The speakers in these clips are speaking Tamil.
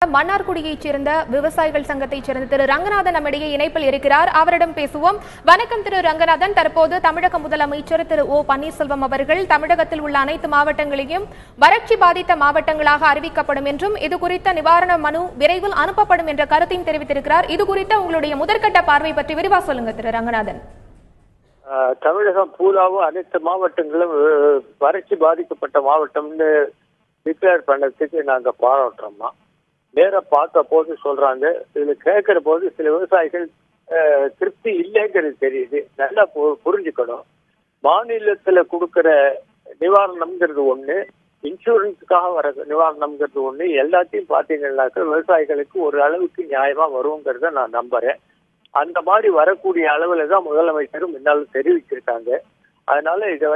மன்னார்குடியைச் சேர்ந்த விவசாயிகள் சங்கத்தைச் சேர்ந்த திரு ரங்கநாதன் நம்மிடையே இணைப்பில் இருக்கிறார். அவரிடம் பேசுவோம். வணக்கம் திரு ரங்கநாதன். தற்போது தமிழக முதலமைச்சர் திரு ஓ பன்னீர்செல்வம் அவர்கள் தமிழகத்தில் உள்ள அனைத்து மாவட்டங்களையும் வறட்சி பாதித்த மாவட்டங்களாக அறிவிக்கப்படும் என்றும் இது குறித்த நிவாரண மனு விரைவில் அனுப்பப்படும் என்ற கருத்தையும் தெரிவித்திருக்கிறார். இது குறித்த உங்களுடைய முதற்கட்ட பார்வை பற்றி விரிவா சொல்லுங்க திரு ரங்கநாதன். தமிழகம் பூராவும் அனைத்து மாவட்டங்களும் வறட்சி பாதிக்கப்பட்ட மாவட்டம்னு டிக்ளேர் பண்ணதுக்கு நாங்க பாராட்டுறோம்மா. நேர பார்த்த போது சொல்றாங்க, இதுல கேட்கிற போது சில விவசாயிகள் திருப்தி இல்லைங்கிறது தெரியுது. நல்லா புரிஞ்சுக்கணும். மாநிலத்துல கொடுக்கிற நிவாரணம்ங்கிறது ஒண்ணு, இன்சூரன்ஸுக்காக வர நிவாரணம்ங்கிறது ஒண்ணு. எல்லாத்தையும் பாத்தீங்கன்னாக்க விவசாயிகளுக்கு ஒரு அளவுக்கு நியாயமா வருங்கிறத நான் நம்புறேன். அந்த மாதிரி வரக்கூடிய அளவுல தான் முதலமைச்சரும் முன்னாலும் தெரிவிச்சிருக்காங்க. அதனால இதை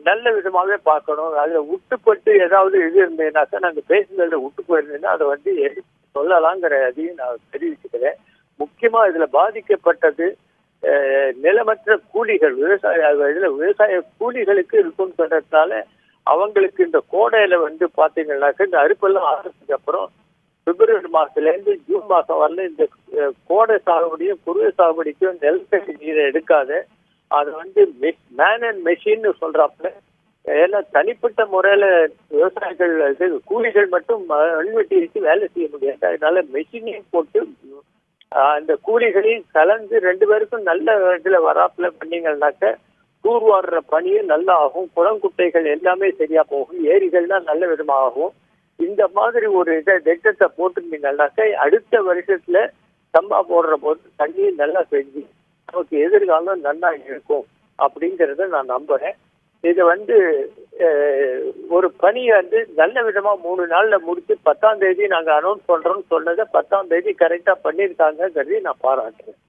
நல்ல விதமாகவே பார்க்கணும். அதுல விட்டுப்பட்டு ஏதாவது இது இருந்ததுனாக்கா நாங்க பேசுனதுல விட்டு போயிருந்தேன்னா அதை சொல்லலாங்கிற அதையும் நான் தெரிவிச்சுக்கிறேன். முக்கியமா இதுல பாதிக்கப்பட்டது நிலமற்ற கூலிகள், விவசாய கூலிகளுக்கு இருக்குன்னு சொல்றதுனால அவங்களுக்கு இந்த கோடையில பாத்தீங்கன்னாக்க இந்த அறுப்பெல்லாம் ஆரம்பிச்சதுக்கு அப்புறம் பிப்ரவரி மாசத்துல இருந்து ஜூன் மாசம் வரல இந்த கோடை சாகுபடியும் குறுவை சாகுபடிக்கும் நிலத்தடி நீரை எடுக்காத அது மேன் அண்ட் மெஷின்னு சொல்றாப்புல. ஏன்னா தனிப்பட்ட முறையில விவசாயிகள் கூலிகள் மட்டும் மண்வெட்டி வச்சு வேலை செய்ய முடியாது. அதனால மெஷினையும் போட்டு அந்த கூலிகளையும் கலந்து ரெண்டு பேருக்கும் நல்ல இதுல வராப்புல பண்ணீங்கன்னாக்க தூர்வாடுற பணியும் நல்லா ஆகும். குளங்குட்டைகள் எல்லாமே சரியா போகும். ஏரிகள்லாம் நல்ல விதமாகும். இந்த மாதிரி ஒரு திட்டத்தை போட்டிருந்தீங்கன்னாக்க அடுத்த வருஷத்துல சம்பா போடுற போது தண்ணியும் நல்லா செஞ்சு நமக்கு எதிர்காலம் நல்லா இருக்கும் அப்படிங்கிறத நான் நம்புறேன். இதை ஒரு பணியை நல்ல விதமா 3 நாள்ல முடிச்சு 10ஆம் தேதி நாங்க அனௌன்ஸ் பண்றோம்னு சொன்னதை 10ஆம் தேதி கரெக்டா பண்ணியிருக்காங்கிறதையும் நான் பாராட்டுறேன்.